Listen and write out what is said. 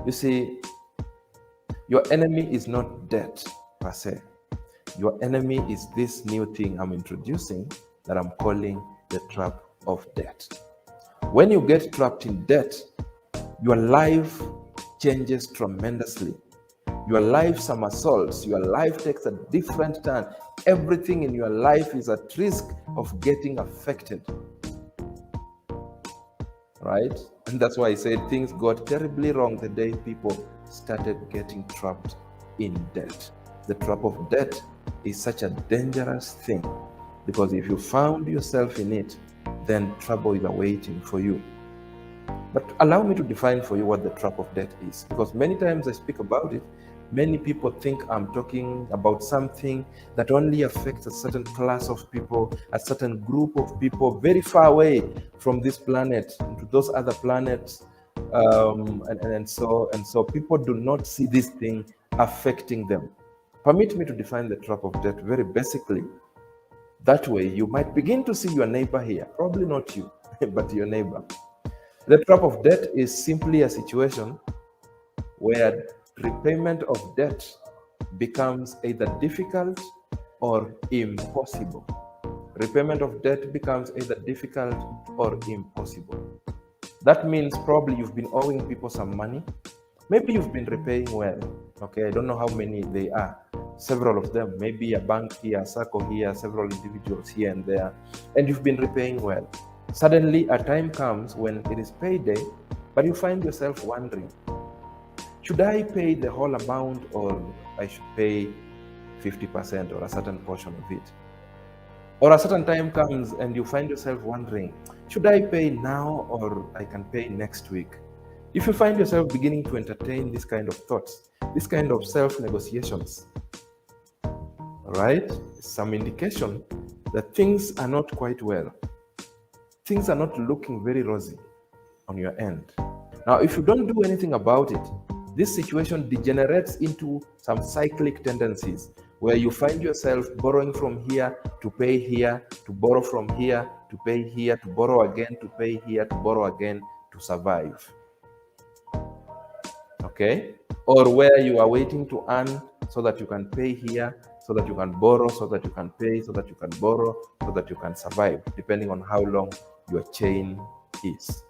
You see, your enemy is not debt per se. Your enemy is this new thing I'm introducing that I'm calling the trap of debt. When you get trapped in debt, your life changes tremendously. Your life somersaults, your life takes a different turn. Everything in your life is at risk of getting affected. Right? And that's why I said things got terribly wrong the day people started getting trapped in debt. The trap of debt is such a dangerous thing because if you found yourself in it, then trouble is awaiting for you. But allow me to define for you what the trap of debt is, because many times I speak about it, many people think I'm talking about something that only affects a certain class of people, a certain group of people very far away from this planet into those other planets. And so people do not see this thing affecting them. Permit me to define the trap of debt very basically. That way, you might begin to see your neighbor here, probably not you, but your neighbor. The trap of debt is simply a situation where repayment of debt becomes either difficult or impossible. Repayment of debt becomes either difficult or impossible. That means probably you've been owing people some money. Maybe you've been repaying well. Okay, I don't know how many they are. Several of them, maybe a bank here, a circle here, several individuals here and there, and you've been repaying well. Suddenly, a time comes when it is payday, but you find yourself wondering, should I pay the whole amount or I should pay 50% or a certain portion of it? Or a certain time comes and you find yourself wondering, should I pay now or I can pay next week? If you find yourself beginning to entertain this kind of thoughts, this kind of self-negotiations, right? Some indication that things are not quite well. Things are not looking very rosy on your end. Now, if you don't do anything about it, this situation degenerates into some cyclic tendencies where you find yourself borrowing from here to pay here, to borrow from here, to pay here, to borrow again, to pay here, to borrow again, to survive. Okay? Or where you are waiting to earn so that you can pay here, so that you can borrow, so that you can pay, so that you can borrow, so that you can survive, depending on how long your chain is.